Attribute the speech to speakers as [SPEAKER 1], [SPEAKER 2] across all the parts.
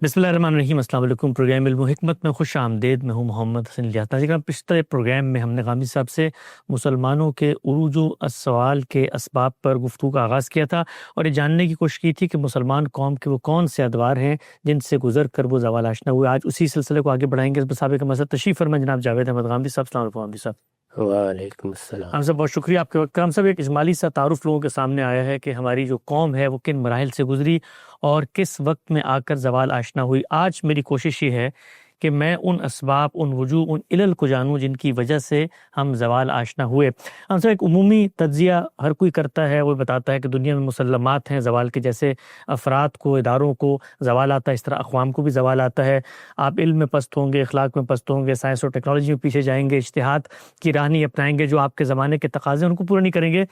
[SPEAKER 1] بسم اللہ الرحمن الرحیم۔ السلام علیکم۔ پروگرام علم و حکمت میں خوش آمدید۔ میں ہوں محمد حسن الیاس۔ ناظرین، پچھلے پروگرام میں ہم نے غامدی صاحب سے مسلمانوں کے عروج السوال کے اسباب پر گفتگو کا آغاز کیا تھا اور یہ جاننے کی کوشش کی تھی کہ مسلمان قوم کے وہ کون سے ادوار ہیں جن سے گزر کر وہ زوال آشنا ہوئے۔ آج اسی سلسلے کو آگے بڑھائیں گے۔ اس مسابقے کا مقصد تشریف فرما جناب جاوید احمد غامدی صاحب۔ السلام علیکم غامدی صاحب۔
[SPEAKER 2] وعلیکم السلام۔
[SPEAKER 1] ہم سب بہت شکریہ آپ کے وقت کا۔ ہم سب ایک اجمالی سا تعارف لوگوں کے سامنے آیا ہے کہ ہماری جو قوم ہے وہ کن مراحل سے گزری اور کس وقت میں آ کر زوال آشنا ہوئی۔ آج میری کوشش یہ ہے کہ میں ان اسباب، ان وجوہ، ان علل کو جانوں جن کی وجہ سے ہم زوال آشنا ہوئے۔ ہم سب ایک عمومی تجزیہ ہر کوئی کرتا ہے، وہ بتاتا ہے کہ دنیا میں مسلمات ہیں زوال کے، جیسے افراد کو، اداروں کو زوال آتا ہے، اس طرح اقوام کو بھی زوال آتا ہے۔ آپ علم میں پست ہوں گے، اخلاق میں پست ہوں گے، سائنس اور ٹیکنالوجی میں پیچھے جائیں گے، اجتہاد کی راہ نہیں اپنائیں گے، جو آپ کے زمانے کے تقاضے ہیں ان کو پورا نہیں کریں گے۔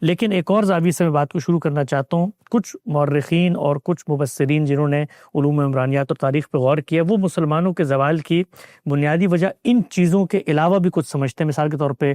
[SPEAKER 1] لیکن ایک اور زاویے سے میں بات کو شروع کرنا چاہتا ہوں۔ کچھ مورخین اور کچھ مبصرین جنہوں نے علوم عمرانیات اور تاریخ پہ غور کیا، وہ مسلمانوں کے زوال کی بنیادی وجہ ان چیزوں کے علاوہ بھی کچھ سمجھتے ہیں۔ مثال کے طور پہ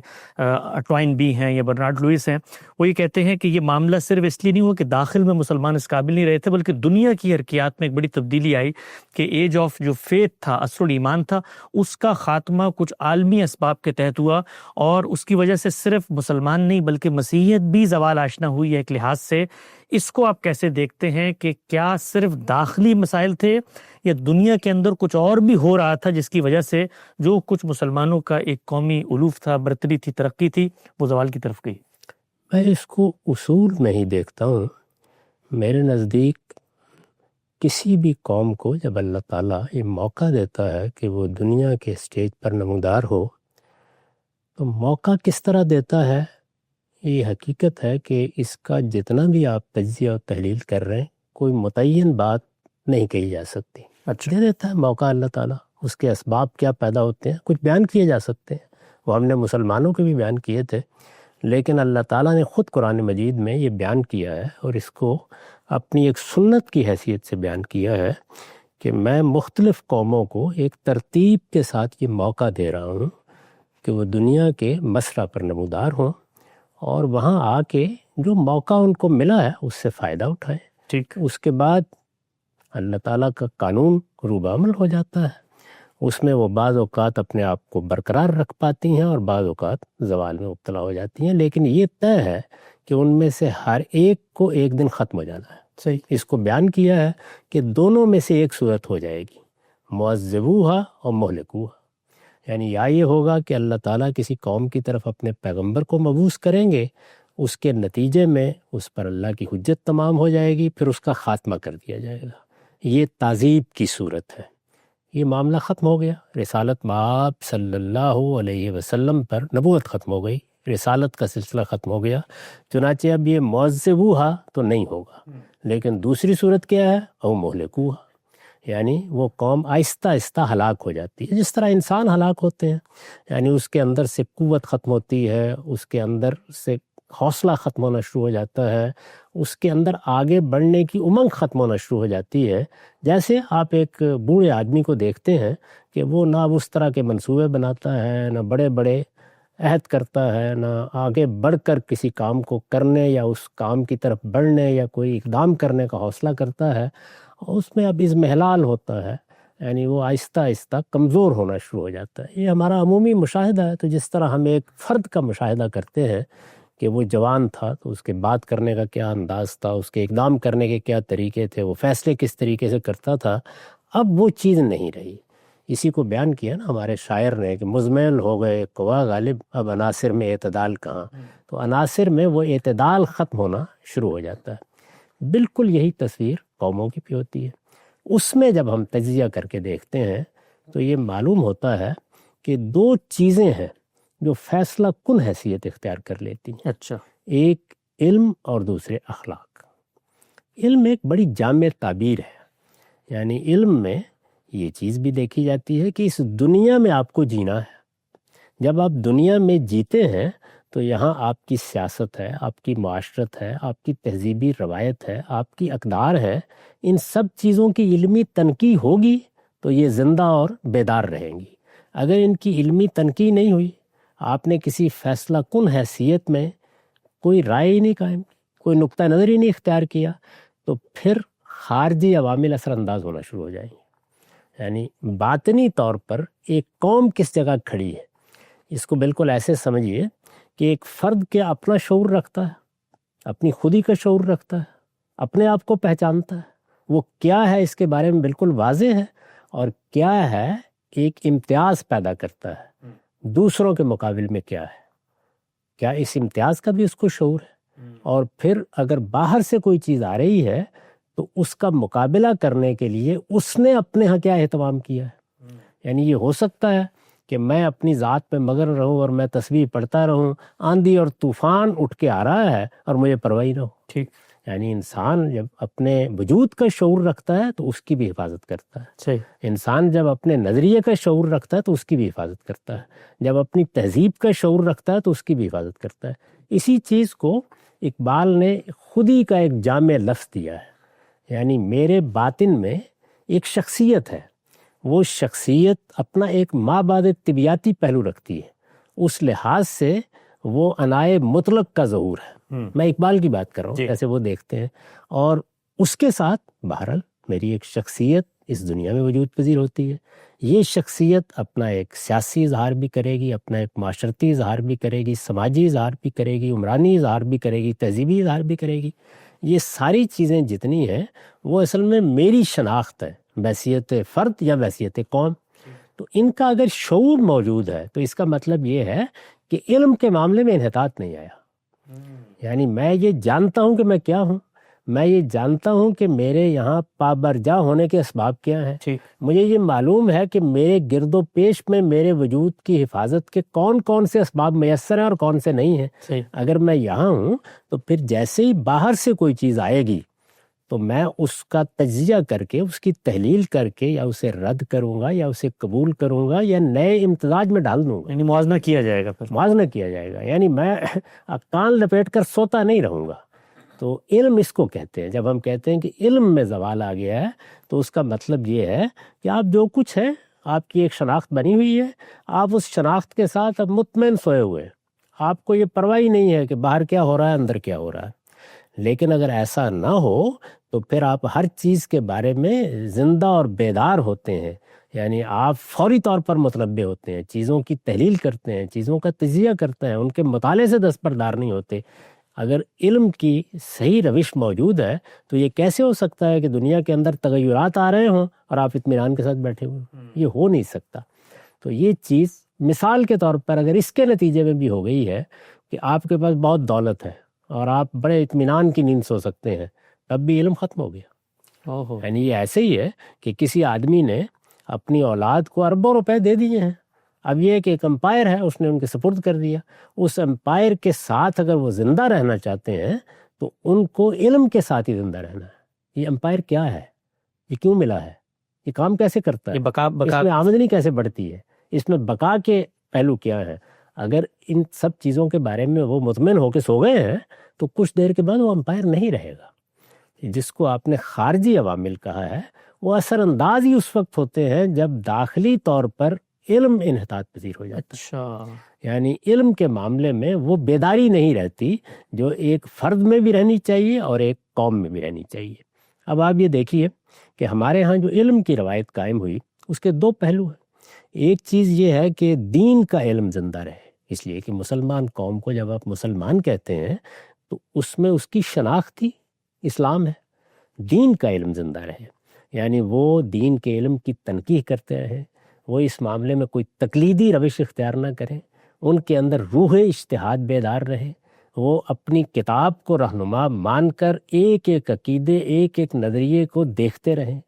[SPEAKER 1] ٹوائن بی ہیں یا برنارڈ لوئس ہیں، وہ یہ کہتے ہیں کہ یہ معاملہ صرف اس لیے نہیں ہوا کہ داخل میں مسلمان اس قابل نہیں رہے تھے، بلکہ دنیا کی حرکیات میں ایک بڑی تبدیلی آئی کہ ایج آف جو فیتھ تھا، عصر الایمان تھا، اس کا خاتمہ کچھ عالمی اسباب کے تحت ہوا، اور اس کی وجہ سے صرف مسلمان نہیں بلکہ مسیحیت بھی زوال آشنا ہوئی ہے ایک لحاظ سے۔ اس کو آپ کیسے دیکھتے ہیں کہ کیا صرف داخلی مسائل تھے یا دنیا کے اندر کچھ اور بھی ہو رہا تھا جس کی وجہ سے جو کچھ مسلمانوں کا ایک قومی علوف تھا، برتری تھی، ترقی تھی، وہ زوال کی طرف گئی؟
[SPEAKER 2] میں اس کو اصول میں ہی دیکھتا ہوں۔ میرے نزدیک کسی بھی قوم کو جب اللہ تعالیٰ یہ موقع دیتا ہے کہ وہ دنیا کے اسٹیج پر نمودار ہو، تو موقع کس طرح دیتا ہے، یہ حقیقت ہے کہ اس کا جتنا بھی آپ تجزیہ اور تحلیل کر رہے ہیں، کوئی متعین بات نہیں کہی جا سکتی۔ دے دیتا ہے موقع اللہ تعالیٰ، اس کے اسباب کیا پیدا ہوتے ہیں کچھ بیان کیے جا سکتے ہیں، وہ ہم نے مسلمانوں کے بھی بیان کیے تھے، لیکن اللہ تعالیٰ نے خود قرآن مجید میں یہ بیان کیا ہے اور اس کو اپنی ایک سنت کی حیثیت سے بیان کیا ہے کہ میں مختلف قوموں کو ایک ترتیب کے ساتھ یہ موقع دے رہا ہوں کہ وہ دنیا کے مسرح پر نمودار ہوں اور وہاں آ کے جو موقع ان کو ملا ہے اس سے فائدہ اٹھائیں۔
[SPEAKER 1] ٹھیک۔
[SPEAKER 2] اس کے بعد اللہ تعالیٰ کا قانون روب عمل ہو جاتا ہے، اس میں وہ بعض اوقات اپنے آپ کو برقرار رکھ پاتی ہیں اور بعض اوقات زوال میں مبتلا ہو جاتی ہیں، لیکن یہ طے ہے کہ ان میں سے ہر ایک کو ایک دن ختم ہو جانا ہے۔
[SPEAKER 1] صحیح۔
[SPEAKER 2] اس کو بیان کیا ہے کہ دونوں میں سے ایک صورت ہو جائے گی، معذبوہا اور مہلکوہا، یعنی یا یہ ہوگا کہ اللہ تعالیٰ کسی قوم کی طرف اپنے پیغمبر کو مبعوث کریں گے، اس کے نتیجے میں اس پر اللہ کی حجت تمام ہو جائے گی، پھر اس کا خاتمہ کر دیا جائے گا۔ یہ تعذیب کی صورت ہے، یہ معاملہ ختم ہو گیا۔ رسالت مآب صلی اللہ علیہ وسلم پر نبوت ختم ہو گئی، رسالت کا سلسلہ ختم ہو گیا، چنانچہ اب یہ معذبوہا تو نہیں ہوگا، لیکن دوسری صورت کیا ہے، او مہلکوہا، یعنی وہ قوم آہستہ آہستہ ہلاک ہو جاتی ہے، جس طرح انسان ہلاک ہوتے ہیں، یعنی اس کے اندر سے قوت ختم ہوتی ہے، اس کے اندر سے حوصلہ ختم ہونا شروع ہو جاتا ہے، اس کے اندر آگے بڑھنے کی امنگ ختم ہونا شروع ہو جاتی ہے۔ جیسے آپ ایک بوڑھے آدمی کو دیکھتے ہیں کہ وہ نہ اس طرح کے منصوبے بناتا ہے، نہ بڑے بڑے عہد کرتا ہے، نہ آگے بڑھ کر کسی کام کو کرنے یا اس کام کی طرف بڑھنے یا کوئی اقدام کرنے کا حوصلہ کرتا ہے، اس میں اب اضمحلال ہوتا ہے، یعنی وہ آہستہ آہستہ کمزور ہونا شروع ہو جاتا ہے۔ یہ ہمارا عمومی مشاہدہ ہے۔ تو جس طرح ہم ایک فرد کا مشاہدہ کرتے ہیں کہ وہ جوان تھا تو اس کے بات کرنے کا کیا انداز تھا، اس کے اقدام کرنے کے کیا طریقے تھے، وہ فیصلے کس طریقے سے کرتا تھا، اب وہ چیز نہیں رہی۔ اسی کو بیان کیا نا ہمارے شاعر نے کہ مزمل ہو گئے قوا غالب، اب عناصر میں اعتدال کہاں۔ تو عناصر میں وہ اعتدال ختم ہونا شروع ہو جاتا ہے۔ بالکل یہی تصویر قوموں کی بھی ہوتی ہے۔ اس میں جب ہم تجزیہ کر کے دیکھتے ہیں تو یہ معلوم ہوتا ہے کہ دو چیزیں ہیں جو فیصلہ کن حیثیت اختیار کر لیتی ہیں۔
[SPEAKER 1] اچھا۔
[SPEAKER 2] ایک علم اور دوسرے اخلاق۔ علم ایک بڑی جامع تعبیر ہے، یعنی علم میں یہ چیز بھی دیکھی جاتی ہے کہ اس دنیا میں آپ کو جینا ہے۔ جب آپ دنیا میں جیتے ہیں تو یہاں آپ کی سیاست ہے، آپ کی معاشرت ہے، آپ کی تہذیبی روایت ہے، آپ کی اقدار ہے، ان سب چیزوں کی علمی تنقیح ہوگی تو یہ زندہ اور بیدار رہیں گی۔ اگر ان کی علمی تنقیح نہیں ہوئی، آپ نے کسی فیصلہ کن حیثیت میں کوئی رائے ہی نہیں قائم کی، کوئی نقطہ نظر ہی نہیں اختیار کیا، تو پھر خارجی عوامل اثر انداز ہونا شروع ہو جائیں گے۔ یعنی باطنی طور پر ایک قوم کس جگہ کھڑی ہے، اس کو بالکل ایسے سمجھیے کہ ایک فرد کے اپنا شعور رکھتا ہے، اپنی خودی کا شعور رکھتا ہے، اپنے آپ کو پہچانتا ہے، وہ کیا ہے اس کے بارے میں بالکل واضح ہے، اور کیا ہے ایک امتیاز پیدا کرتا ہے دوسروں کے مقابل میں، کیا ہے، کیا اس امتیاز کا بھی اس کو شعور ہے، اور پھر اگر باہر سے کوئی چیز آ رہی ہے تو اس کا مقابلہ کرنے کے لیے اس نے اپنے ہاں کیا اہتمام کیا ہے۔ یعنی یہ ہو سکتا ہے کہ میں اپنی ذات پہ مگن رہوں اور میں تسبیح پڑھتا رہوں، آندھی اور طوفان اٹھ کے آ رہا ہے اور مجھے پرواہ نہ ہو۔
[SPEAKER 1] ٹھیک،
[SPEAKER 2] یعنی انسان جب اپنے وجود کا شعور رکھتا ہے تو اس کی بھی حفاظت کرتا ہے،
[SPEAKER 1] صحیح،
[SPEAKER 2] انسان جب اپنے نظریے کا شعور رکھتا ہے تو اس کی بھی حفاظت کرتا ہے، جب اپنی تہذیب کا شعور رکھتا ہے تو اس کی بھی حفاظت کرتا ہے۔ اسی چیز کو اقبال نے خود ہی کا ایک جامع لفظ دیا ہے، یعنی میرے باطن میں ایک شخصیت ہے، وہ شخصیت اپنا ایک مابعد طبیعتی پہلو رکھتی ہے، اس لحاظ سے وہ عنائے مطلق کا ظہور ہے۔ میں اقبال کی بات کر رہا ہوں، جیسے وہ دیکھتے ہیں، اور اس کے ساتھ بہرحال میری ایک شخصیت اس دنیا میں وجود پذیر ہوتی ہے۔ یہ شخصیت اپنا ایک سیاسی اظہار بھی کرے گی، اپنا ایک معاشرتی اظہار بھی کرے گی، سماجی اظہار بھی کرے گی، عمرانی اظہار بھی کرے گی، تہذیبی اظہار بھی کرے گی۔ یہ ساری چیزیں جتنی ہیں وہ اصل میں میری شناخت ہے، بحیثیت فرد یا بحیثیت قوم۔ تو ان کا اگر شعور موجود ہے تو اس کا مطلب یہ ہے کہ علم کے معاملے میں انحطاط نہیں آیا۔ یعنی میں یہ جانتا ہوں کہ میں کیا ہوں، میں یہ جانتا ہوں کہ میرے یہاں پابرجا ہونے کے اسباب کیا ہیں، مجھے یہ معلوم ہے کہ میرے گرد و پیش میں میرے وجود کی حفاظت کے کون کون سے اسباب میسر ہیں اور کون سے نہیں ہیں۔ اگر میں یہاں ہوں تو پھر جیسے ہی باہر سے کوئی چیز آئے گی تو میں اس کا تجزیہ کر کے، اس کی تحلیل کر کے یا اسے رد کروں گا یا اسے قبول کروں گا یا نئے امتزاج میں ڈال دوں گا۔
[SPEAKER 1] یعنی موازنہ کیا جائے گا، پھر
[SPEAKER 2] موازنہ کیا جائے گا، یعنی میں کان لپیٹ کر سوتا نہیں رہوں گا۔ تو علم اس کو کہتے ہیں۔ جب ہم کہتے ہیں کہ علم میں زوال آ گیا ہے تو اس کا مطلب یہ ہے کہ آپ جو کچھ ہے، آپ کی ایک شناخت بنی ہوئی ہے، آپ اس شناخت کے ساتھ اب مطمئن سوئے ہوئے ہیں، آپ کو یہ پرواہ ہی نہیں ہے کہ باہر کیا ہو رہا ہے، اندر کیا ہو رہا ہے۔ لیکن اگر ایسا نہ ہو تو پھر آپ ہر چیز کے بارے میں زندہ اور بیدار ہوتے ہیں، یعنی آپ فوری طور پر متنبع ہوتے ہیں، چیزوں کی تحلیل کرتے ہیں، چیزوں کا تجزیہ کرتے ہیں، ان کے مطالعے سے دستبردار نہیں ہوتے۔ اگر علم کی صحیح روش موجود ہے تو یہ کیسے ہو سکتا ہے کہ دنیا کے اندر تغیرات آ رہے ہوں اور آپ اطمینان کے ساتھ بیٹھے ہوئے؟ یہ ہو نہیں سکتا۔ تو یہ چیز مثال کے طور پر اگر اس کے نتیجے میں بھی ہو گئی ہے کہ آپ کے پاس بہت دولت ہے اور آپ بڑے اطمینان کی نیند سو سکتے ہیں، تب بھی علم ختم ہو گیا۔ یعنی یہ ایسے ہی ہے کہ کسی آدمی نے اپنی اولاد کو اربوں روپے دے دیے ہیں، اب یہ کہ ایک امپائر ہے، اس نے ان کے سپرد کر دیا۔ اس امپائر کے ساتھ اگر وہ زندہ رہنا چاہتے ہیں تو ان کو علم کے ساتھ ہی زندہ رہنا ہے۔ یہ امپائر کیا ہے، یہ کیوں ملا ہے، یہ کام کیسے کرتا ہے، اس میں آمدنی کیسے بڑھتی ہے، اس میں بقا کے پہلو کیا ہے۔ اگر ان سب چیزوں کے بارے میں وہ مطمئن ہو کے سو گئے ہیں تو کچھ دیر کے بعد وہ امپائر نہیں رہے گا۔ جس کو آپ نے خارجی عوامل کہا ہے، وہ اثر انداز ہی اس وقت ہوتے ہیں جب داخلی طور پر علم انحطاط پذیر ہو جاتا ہے۔ یعنی علم کے معاملے میں وہ بیداری نہیں رہتی جو ایک فرد میں بھی رہنی چاہیے اور ایک قوم میں بھی رہنی چاہیے۔ اب آپ یہ دیکھیے کہ ہمارے ہاں جو علم کی روایت قائم ہوئی اس کے دو پہلو ہیں۔ ایک چیز یہ ہے کہ دین کا علم زندہ رہے، اس لیے کہ مسلمان قوم کو جب آپ مسلمان کہتے ہیں تو اس میں اس کی شناخت ہی اسلام ہے۔ دین کا علم زندہ رہے، یعنی وہ دین کے علم کی تنقیح کرتے رہیں، وہ اس معاملے میں کوئی تقلیدی روش اختیار نہ کریں، ان کے اندر روح اجتہاد بیدار رہے، وہ اپنی کتاب کو رہنما مان کر ایک ایک عقیدے، ایک ایک نظریے کو دیکھتے رہیں،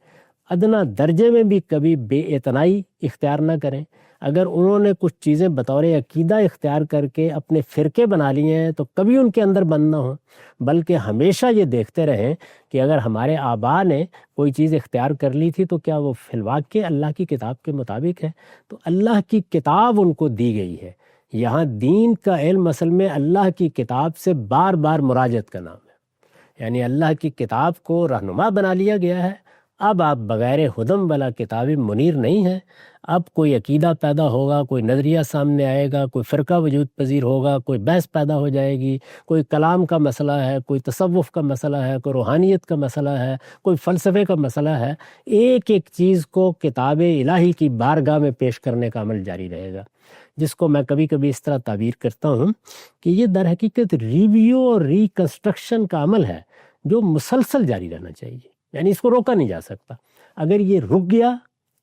[SPEAKER 2] ادنا درجے میں بھی کبھی بے اعتنائی اختیار نہ کریں۔ اگر انہوں نے کچھ چیزیں بطور عقیدہ اختیار کر کے اپنے فرقے بنا لیے ہیں تو کبھی ان کے اندر بند نہ ہوں، بلکہ ہمیشہ یہ دیکھتے رہیں کہ اگر ہمارے آباء نے کوئی چیز اختیار کر لی تھی تو کیا وہ فی الواقع اللہ کی کتاب کے مطابق ہے۔ تو اللہ کی کتاب ان کو دی گئی ہے۔ یہاں دین کا علم اصل میں اللہ کی کتاب سے بار بار مراجعت کا نام ہے، یعنی اللہ کی کتاب کو رہنما بنا لیا گیا ہے۔ اب آپ بغیر ہدم والا کتاب منیر نہیں ہیں، اب کوئی عقیدہ پیدا ہوگا، کوئی نظریہ سامنے آئے گا، کوئی فرقہ وجود پذیر ہوگا، کوئی بحث پیدا ہو جائے گی، کوئی کلام کا مسئلہ ہے، کوئی تصوف کا مسئلہ ہے، کوئی روحانیت کا مسئلہ ہے، کوئی فلسفے کا مسئلہ ہے، ایک ایک چیز کو کتاب الہی کی بارگاہ میں پیش کرنے کا عمل جاری رہے گا، جس کو میں کبھی کبھی اس طرح تعبیر کرتا ہوں کہ یہ در حقیقت ریویو اور ریکنسٹرکشن کا عمل ہے جو مسلسل جاری رہنا چاہیے، یعنی اس کو روکا نہیں جا سکتا۔ اگر یہ رک گیا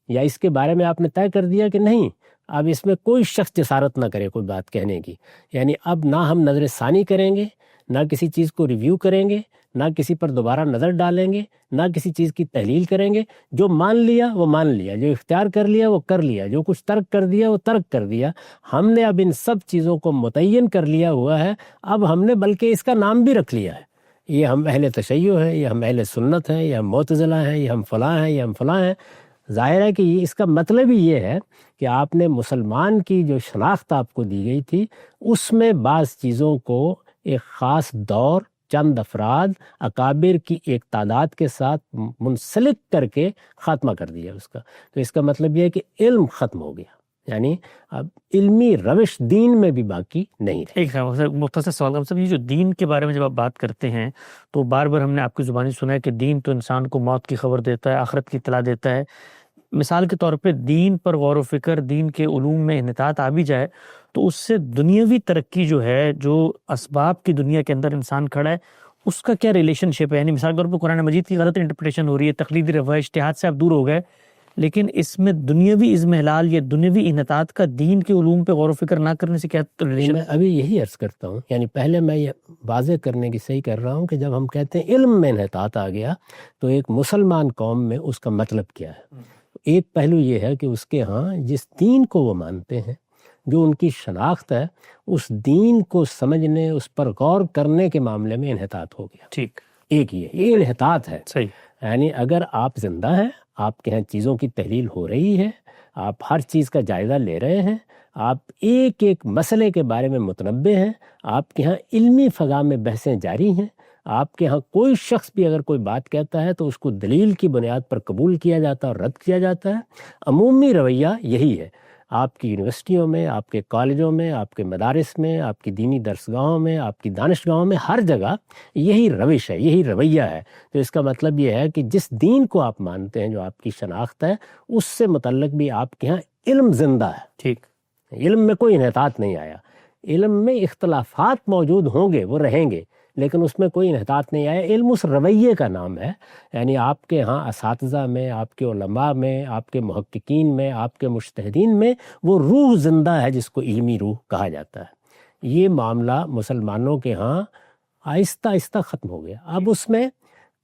[SPEAKER 2] یا اس کے بارے میں آپ نے طے کر دیا کہ نہیں، اب اس میں کوئی شخص جسارت نہ کرے کوئی بات کہنے کی، یعنی اب نہ ہم نظر ثانی کریں گے، نہ کسی چیز کو ریویو کریں گے، نہ کسی پر دوبارہ نظر ڈالیں گے، نہ کسی چیز کی تحلیل کریں گے، جو مان لیا وہ مان لیا، جو اختیار کر لیا وہ کر لیا، جو کچھ ترک کر دیا وہ ترک کر دیا۔ ہم نے اب ان سب چیزوں کو متعین کر لیا ہوا ہے، اب ہم نے بلکہ اس کا نام بھی رکھ لیا ہے، یہ ہم اہل تشیع ہیں، یہ ہم اہل سنت ہیں، یہ ہم معتزلہ ہیں، یہ ہم فلاں ہیں، یہ ہم فلاں ہیں۔ ظاہر ہے کہ اس کا مطلب ہی یہ ہے کہ آپ نے مسلمان کی جو شناخت آپ کو دی گئی تھی اس میں بعض چیزوں کو ایک خاص دور، چند افراد، اکابر کی ایک تعداد کے ساتھ منسلک کر کے خاتمہ کر دیا اس کا۔ تو اس کا مطلب یہ ہے کہ علم ختم ہو گیا، یعنی اب علمی روش دین میں بھی باقی نہیں رہی۔
[SPEAKER 1] ایک مختصر سوال کا یہ جو دین کے بارے میں جب آپ بات کرتے ہیں تو بار بار ہم نے آپ کی زبانی سنا ہے کہ دین تو انسان کو موت کی خبر دیتا ہے، آخرت کی اطلاع دیتا ہے۔ مثال کے طور پہ دین پر غور و فکر، دین کے علوم میں انحطاط آ بھی جائے تو اس سے دنیاوی ترقی جو ہے، جو اسباب کی دنیا کے اندر انسان کھڑا ہے، اس کا کیا ریلیشن شپ ہے؟ یعنی مثال کے طور پہ قرآن مجید کی غلط انٹرپریٹیشن ہو رہی ہے، تقلیدی روایت، اجتہاد سے آپ دور ہو گئے، لیکن اس میں دنیاوی اضمحلال یا دنیاوی انحطاط کا دین کے علوم پہ غور و فکر نہ کرنے سے کیا ریلیشن؟
[SPEAKER 2] میں ابھی یہی عرض کرتا ہوں، یعنی پہلے میں یہ واضح کرنے کی صحیح کر رہا ہوں کہ جب ہم کہتے ہیں علم میں انحطاط آ گیا تو ایک مسلمان قوم میں اس کا مطلب کیا ہے؟ ایک پہلو یہ ہے کہ اس کے ہاں جس دین کو وہ مانتے ہیں، جو ان کی شناخت ہے، اس دین کو سمجھنے، اس پر غور کرنے کے معاملے میں انحطاط ہو گیا۔
[SPEAKER 1] ٹھیک،
[SPEAKER 2] ایک یہ انحطاط ہے۔
[SPEAKER 1] صحیح،
[SPEAKER 2] یعنی اگر آپ زندہ ہیں، آپ کے ہاں چیزوں کی تحلیل ہو رہی ہے، آپ ہر چیز کا جائزہ لے رہے ہیں، آپ ایک ایک مسئلے کے بارے میں متنبع ہیں، آپ کے ہاں علمی فضا میں بحثیں جاری ہیں، آپ کے ہاں کوئی شخص بھی اگر کوئی بات کہتا ہے تو اس کو دلیل کی بنیاد پر قبول کیا جاتا ہے اور رد کیا جاتا ہے۔ عمومی رویہ یہی ہے، آپ کی یونیورسٹیوں میں، آپ کے کالجوں میں، آپ کے مدارس میں، آپ کی دینی درسگاہوں میں، آپ کی دانشگاہوں میں، ہر جگہ یہی روش ہے، یہی رویہ ہے۔ تو اس کا مطلب یہ ہے کہ جس دین کو آپ مانتے ہیں، جو آپ کی شناخت ہے، اس سے متعلق بھی آپ کے ہاں علم زندہ ہے۔
[SPEAKER 1] ٹھیک،
[SPEAKER 2] علم میں کوئی انحطاط نہیں آیا۔ علم میں اختلافات موجود ہوں گے، وہ رہیں گے، لیکن اس میں کوئی انحطاط نہیں آیا۔ علم اس رویے کا نام ہے، یعنی آپ کے ہاں اساتذہ میں، آپ کے علماء میں، آپ کے محققین میں، آپ کے مجتہدین میں وہ روح زندہ ہے جس کو علمی روح کہا جاتا ہے۔ یہ معاملہ مسلمانوں کے ہاں آہستہ آہستہ ختم ہو گیا۔ اب اس میں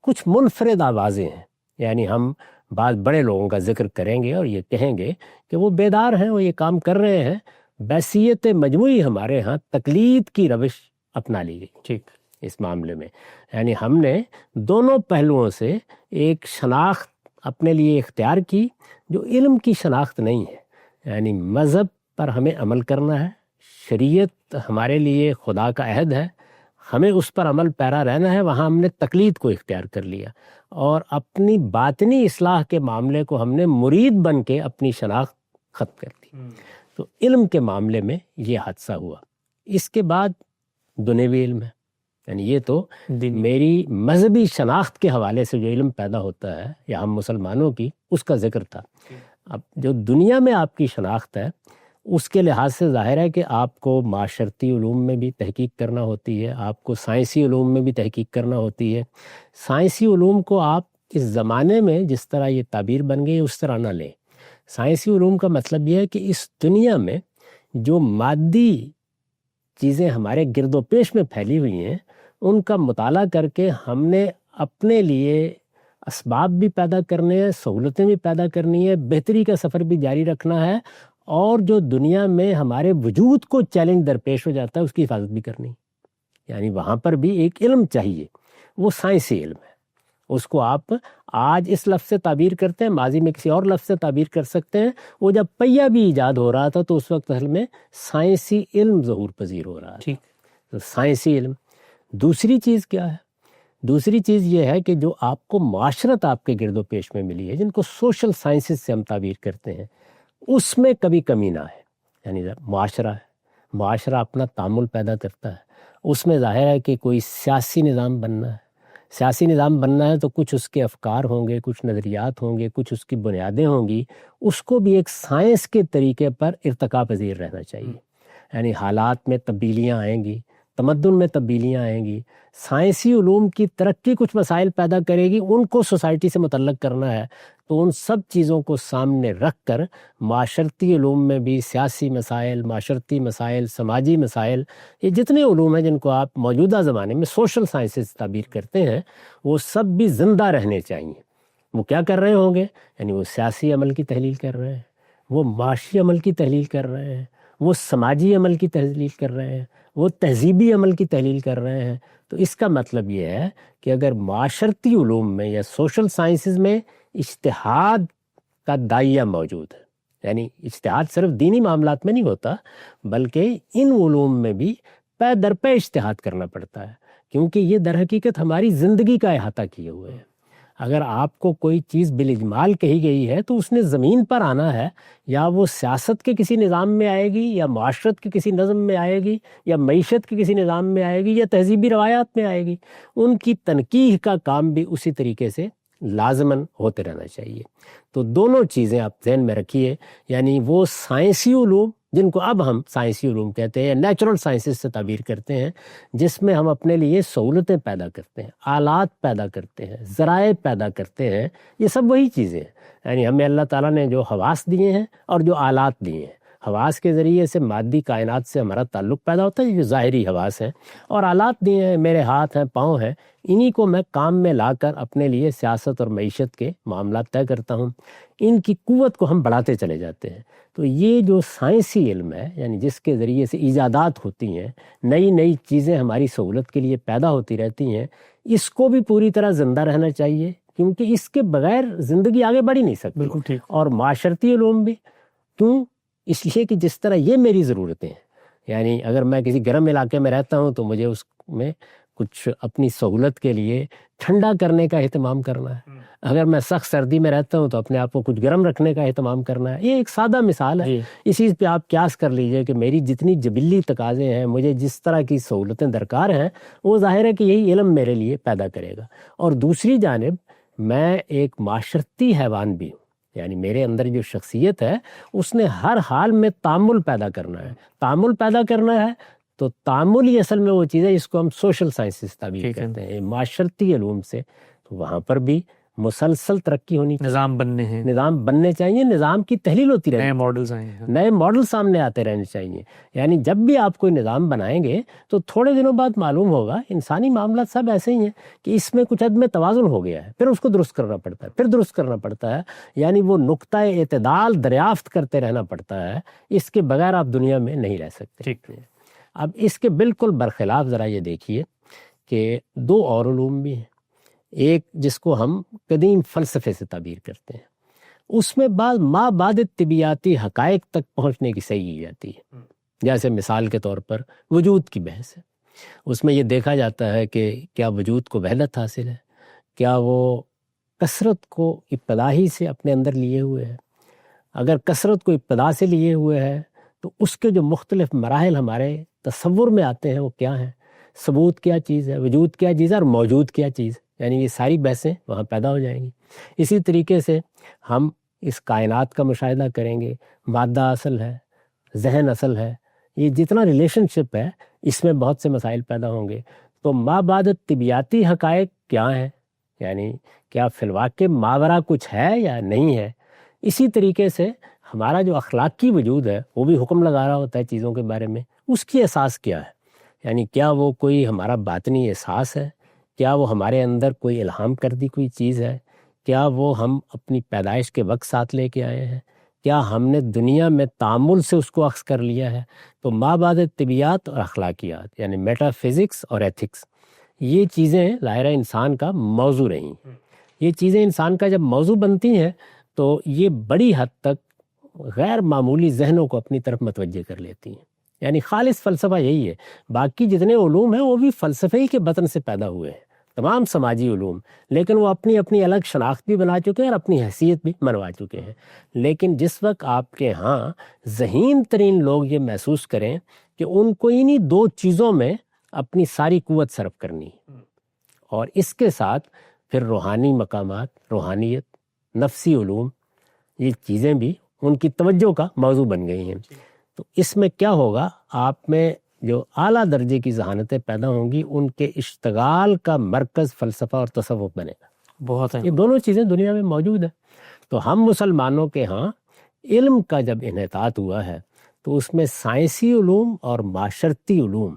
[SPEAKER 2] کچھ منفرد آوازیں ہیں، یعنی ہم بعض بڑے لوگوں کا ذکر کریں گے اور یہ کہیں گے کہ وہ بیدار ہیں، وہ یہ کام کر رہے ہیں۔ بحیثیت مجموعی ہمارے ہاں تقلید کی روش اپنا لی گئی
[SPEAKER 1] ٹھیک،
[SPEAKER 2] اس معاملے میں، یعنی ہم نے دونوں پہلوؤں سے ایک شناخت اپنے لیے اختیار کی جو علم کی شناخت نہیں ہے، یعنی مذہب پر ہمیں عمل کرنا ہے، شریعت ہمارے لیے خدا کا عہد ہے، ہمیں اس پر عمل پیرا رہنا ہے، وہاں ہم نے تقلید کو اختیار کر لیا اور اپنی باطنی اصلاح کے معاملے کو ہم نے مرید بن کے اپنی شناخت ختم کر دی۔ تو علم کے معاملے میں یہ حادثہ ہوا۔ اس کے بعد دنیوی علم ہے، یعنی یہ تو میری مذہبی شناخت کے حوالے سے جو علم پیدا ہوتا ہے یا ہم مسلمانوں کی، اس کا ذکر تھا۔ اب جو دنیا میں آپ کی شناخت ہے اس کے لحاظ سے ظاہر ہے کہ آپ کو معاشرتی علوم میں بھی تحقیق کرنا ہوتی ہے، آپ کو سائنسی علوم میں بھی تحقیق کرنا ہوتی ہے۔ سائنسی علوم کو آپ اس زمانے میں جس طرح یہ تعبیر بن گئی اس طرح نہ لیں۔ سائنسی علوم کا مطلب یہ ہے کہ اس دنیا میں جو مادی چیزیں ہمارے گرد و پیش میں پھیلی ہوئی ہیں ان کا مطالعہ کر کے ہم نے اپنے لیے اسباب بھی پیدا کرنے ہیں، سہولتیں بھی پیدا کرنی ہے، بہتری کا سفر بھی جاری رکھنا ہے، اور جو دنیا میں ہمارے وجود کو چیلنج درپیش ہو جاتا ہے اس کی حفاظت بھی کرنی ہے۔ یعنی وہاں پر بھی ایک علم چاہیے، وہ سائنسی علم ہے۔ اس کو آپ آج اس لفظ سے تعبیر کرتے ہیں، ماضی میں کسی اور لفظ سے تعبیر کر سکتے ہیں۔ وہ جب پہیہ بھی ایجاد ہو رہا تھا تو اس وقت اصل میں سائنسی علم ظہور پذیر ہو رہا ہے۔ تو سائنسی علم۔ دوسری چیز کیا ہے؟ دوسری چیز یہ ہے کہ جو آپ کو معاشرت آپ کے گرد و پیش میں ملی ہے، جن کو سوشل سائنسز سے ہم تعبیر کرتے ہیں، اس میں کبھی کمی نہ ہے. یعنی معاشرہ ہے، معاشرہ اپنا تعامل پیدا کرتا ہے، اس میں ظاہر ہے کہ کوئی سیاسی نظام بننا ہے. سیاسی نظام بننا ہے تو کچھ اس کے افکار ہوں گے، کچھ نظریات ہوں گے، کچھ اس کی بنیادیں ہوں گی. اس کو بھی ایک سائنس کے طریقے پر ارتقا پذیر رہنا چاہیے. یعنی حالات میں تبدیلیاں آئیں گی، تمدن میں تبدیلیاں آئیں گی، سائنسی علوم کی ترقی کچھ مسائل پیدا کرے گی، ان کو سوسائٹی سے متعلق کرنا ہے. تو ان سب چیزوں کو سامنے رکھ کر معاشرتی علوم میں بھی سیاسی مسائل، معاشرتی مسائل، سماجی مسائل، یہ جتنے علوم ہیں جن کو آپ موجودہ زمانے میں سوشل سائنسز تعبیر کرتے ہیں، وہ سب بھی زندہ رہنے چاہیے. وہ کیا کر رہے ہوں گے؟ یعنی وہ سیاسی عمل کی تحلیل کر رہے ہیں، وہ معاشی عمل کی تحلیل کر رہے ہیں، وہ سماجی عمل کی تحلیل کر رہے ہیں، وہ تہذیبی عمل کی تحلیل کر رہے ہیں. تو اس کا مطلب یہ ہے کہ اگر معاشرتی علوم میں یا سوشل سائنسز میں اجتہاد کا دائیہ موجود ہے، یعنی اجتہاد صرف دینی معاملات میں نہیں ہوتا بلکہ ان علوم میں بھی پے در پے اجتہاد کرنا پڑتا ہے، کیونکہ یہ در حقیقت ہماری زندگی کا احاطہ کیے ہوئے ہیں. اگر آپ کو کوئی چیز بالاجمال کہی گئی ہے تو اس نے زمین پر آنا ہے، یا وہ سیاست کے کسی نظام میں آئے گی، یا معاشرت کے کسی نظم میں آئے گی، یا معیشت کے کسی نظام میں آئے گی، یا تہذیبی روایات میں آئے گی. ان کی تنقیح کا کام بھی اسی طریقے سے لازماً ہوتے رہنا چاہیے. تو دونوں چیزیں آپ ذہن میں رکھیے. یعنی وہ سائنسی علوم جن کو اب ہم سائنسی علوم کہتے ہیں یا نیچرل سائنسز سے تعبیر کرتے ہیں، جس میں ہم اپنے لیے سہولتیں پیدا کرتے ہیں، آلات پیدا کرتے ہیں، ذرائع پیدا کرتے ہیں، یہ سب وہی چیزیں ہیں. یعنی ہمیں اللہ تعالیٰ نے جو حواس دیے ہیں اور جو آلات دیے ہیں، حواس کے ذریعے سے مادی کائنات سے ہمارا تعلق پیدا ہوتا ہے، جو ظاہری حواس ہیں، اور آلات دیے ہیں، میرے ہاتھ ہیں، پاؤں ہیں، انہی کو میں کام میں لا کر اپنے لیے سیاست اور معیشت کے معاملات طے کرتا ہوں. ان کی قوت کو ہم بڑھاتے چلے جاتے ہیں. تو یہ جو سائنسی علم ہے، یعنی جس کے ذریعے سے ایجادات ہوتی ہیں، نئی نئی چیزیں ہماری سہولت کے لیے پیدا ہوتی رہتی ہیں، اس کو بھی پوری طرح زندہ رہنا چاہیے، کیونکہ اس کے بغیر زندگی آگے بڑھ ہی نہیں سکتی.
[SPEAKER 1] بالکل ٹھیک.
[SPEAKER 2] اور معاشرتی علوم بھی. کیوں؟ اس لیے کہ جس طرح یہ میری ضرورتیں ہیں، یعنی اگر میں کسی گرم علاقے میں رہتا ہوں تو مجھے اس میں کچھ اپنی سہولت کے لیے ٹھنڈا کرنے کا اہتمام کرنا ہے. اگر میں سخت سردی میں رہتا ہوں تو اپنے آپ کو کچھ گرم رکھنے کا اہتمام کرنا ہے. یہ ایک سادہ مثال ہے. اسی پہ آپ قیاس کر لیجئے کہ میری جتنی جبلی تقاضے ہیں، مجھے جس طرح کی سہولتیں درکار ہیں، وہ ظاہر ہے کہ یہی علم میرے لیے پیدا کرے گا. اور دوسری جانب میں ایک معاشرتی حیوان بھی ہوں، یعنی میرے اندر جو شخصیت ہے اس نے ہر حال میں تعامل پیدا کرنا ہے. تعامل پیدا کرنا ہے تو تعامل ہی اصل میں وہ چیز ہے جس کو ہم سوشل سائنسز تعبیر کرتے ہیں، معاشرتی علوم سے. تو وہاں پر بھی مسلسل ترقی ہونی چاہیے،
[SPEAKER 1] نظام بننے ہیں،
[SPEAKER 2] نظام بننے چاہیے، نظام کی تحلیل ہوتی رہے،
[SPEAKER 1] نئے ماڈلز آئے ہیں،
[SPEAKER 2] نئے ماڈل سامنے آتے رہنے چاہیے. یعنی جب بھی آپ کوئی نظام بنائیں گے تو تھوڑے دنوں بعد معلوم ہوگا انسانی معاملات سب ایسے ہی ہیں کہ اس میں کچھ عدم توازن ہو گیا ہے، پھر اس کو درست کرنا پڑتا ہے، پھر درست کرنا پڑتا ہے. یعنی وہ نقطہ اعتدال دریافت کرتے رہنا پڑتا ہے. اس کے بغیر آپ دنیا میں نہیں رہ سکتے.
[SPEAKER 1] ٹھیک.
[SPEAKER 2] اب اس کے بالکل برخلاف ذرا یہ دیکھیے کہ دو اور علوم بھی ہیں. ایک جس کو ہم قدیم فلسفے سے تعبیر کرتے ہیں، اس میں بعض ما بعد طبیعیاتی حقائق تک پہنچنے کی صحیح کی جاتی ہے. جیسے مثال کے طور پر وجود کی بحث ہے. اس میں یہ دیکھا جاتا ہے کہ کیا وجود کو وحدت حاصل ہے، کیا وہ کثرت کو ابتدا ہی سے اپنے اندر لیے ہوئے ہے. اگر کثرت کو ابتدا سے لیے ہوئے ہے تو اس کے جو مختلف مراحل ہمارے تصور میں آتے ہیں وہ کیا ہیں، ثبوت کیا چیز ہے، وجود کیا چیز ہے، اور موجود کیا چیز ہے. یعنی یہ ساری بحثیں وہاں پیدا ہو جائیں گی. اسی طریقے سے ہم اس کائنات کا مشاہدہ کریں گے، مادہ اصل ہے، ذہن اصل ہے، یہ جتنا ریلیشن شپ ہے اس میں بہت سے مسائل پیدا ہوں گے. تو ما بعد طبیعیاتی حقائق کیا ہیں، یعنی کیا فی الواقع ماورا کچھ ہے یا نہیں ہے. اسی طریقے سے ہمارا جو اخلاقی وجود ہے وہ بھی حکم لگا رہا ہوتا ہے چیزوں کے بارے میں. اس کی احساس کیا ہے، یعنی کیا وہ کوئی ہمارا باطنی احساس ہے، کیا وہ ہمارے اندر کوئی الہام کردی کوئی چیز ہے، کیا وہ ہم اپنی پیدائش کے وقت ساتھ لے کے آئے ہیں، کیا ہم نے دنیا میں تعامل سے اس کو اخذ کر لیا ہے. تو ما بعد طبیعیات اور اخلاقیات یعنی میٹا فزکس اور ایتھکس، یہ چیزیں ظاہرہ انسان کا موضوع رہی. یہ چیزیں انسان کا جب موضوع بنتی ہیں تو یہ بڑی حد تک غیر معمولی ذہنوں کو اپنی طرف متوجہ کر لیتی ہیں. یعنی خالص فلسفہ یہی ہے. باقی جتنے علوم ہیں وہ بھی فلسفے ہی کے بطن سے پیدا ہوئے ہیں. تمام سماجی علوم، لیکن وہ اپنی اپنی الگ شناخت بھی بنا چکے ہیں اور اپنی حیثیت بھی منوا چکے ہیں۔ لیکن جس وقت آپ کے ہاں ذہین ترین لوگ یہ محسوس کریں کہ ان کو انہی دو چیزوں میں اپنی ساری قوت صرف کرنی ہے، اور اس کے ساتھ پھر روحانی مقامات، روحانیت، نفسی علوم، یہ چیزیں بھی ان کی توجہ کا موضوع بن گئی ہیں، تو اس میں کیا ہوگا، آپ میں جو اعلیٰ درجے کی ذہانتیں پیدا ہوں گی، ان کے اشتغال کا مرکز فلسفہ اور تصوف بنے گا۔
[SPEAKER 1] بہت ہے،
[SPEAKER 2] یہ دونوں چیزیں دنیا میں موجود ہیں۔ تو ہم مسلمانوں کے ہاں علم کا جب انحطاط ہوا ہے تو اس میں سائنسی علوم اور معاشرتی علوم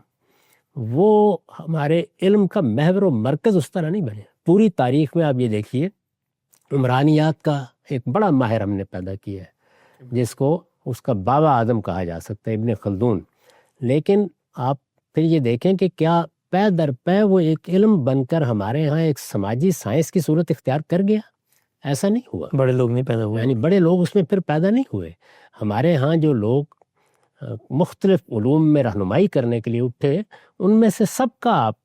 [SPEAKER 2] وہ ہمارے علم کا محور و مرکز اس طرح نہیں بنے۔ پوری تاریخ میں آپ یہ دیکھیے، عمرانیات کا ایک بڑا ماہر ہم نے پیدا کیا ہے جس کو اس کا بابا اعظم کہا جا سکتا ہے، ابن خلدون، لیکن آپ پھر یہ دیکھیں کہ کیا پے در پے وہ ایک علم بن کر ہمارے ہاں ایک سماجی سائنس کی صورت اختیار کر گیا؟ ایسا نہیں ہوا،
[SPEAKER 1] بڑے لوگ نہیں پیدا ہوئے،
[SPEAKER 2] یعنی بڑے لوگ اس میں پھر پیدا نہیں ہوئے۔ ہمارے ہاں جو لوگ مختلف علوم میں رہنمائی کرنے کے لیے اٹھے، ان میں سے سب کا آپ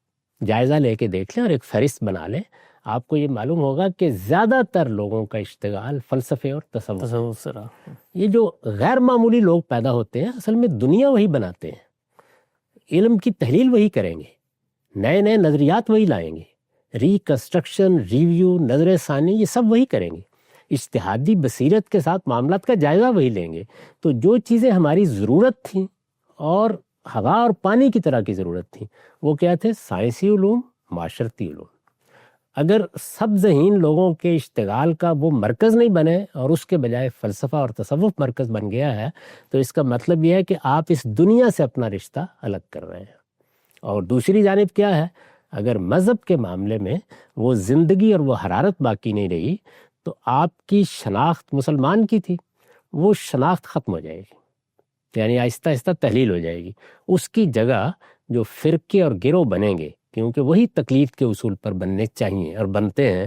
[SPEAKER 2] جائزہ لے کے دیکھ لیں اور ایک فہرست بنا لیں، آپ کو یہ معلوم ہوگا کہ زیادہ تر لوگوں کا اشتغال فلسفے اور تصوف سے رہا۔ یہ جو غیر معمولی لوگ پیدا ہوتے ہیں، اصل میں دنیا وہی بناتے ہیں، علم کی تحلیل وہی کریں گے، نئے نئے نظریات وہی لائیں گے، ریکنسٹرکشن، ریویو، نظر ثانی، یہ سب وہی کریں گے، اجتہادی بصیرت کے ساتھ معاملات کا جائزہ وہی لیں گے۔ تو جو چیزیں ہماری ضرورت تھیں اور ہوا اور پانی کی طرح کی ضرورت تھیں، وہ کیا تھے؟ سائنسی علوم، معاشرتی علوم۔ اگر سب ذہین لوگوں کے اشتغال کا وہ مرکز نہیں بنے اور اس کے بجائے فلسفہ اور تصوف مرکز بن گیا ہے، تو اس کا مطلب یہ ہے کہ آپ اس دنیا سے اپنا رشتہ الگ کر رہے ہیں۔ اور دوسری جانب کیا ہے، اگر مذہب کے معاملے میں وہ زندگی اور وہ حرارت باقی نہیں رہی تو آپ کی شناخت مسلمان کی تھی، وہ شناخت ختم ہو جائے گی، یعنی آہستہ آہستہ تحلیل ہو جائے گی۔ اس کی جگہ جو فرقے اور گروہ بنیں گے، کیونکہ وہی تقلید کے اصول پر بننے چاہیے اور بنتے ہیں،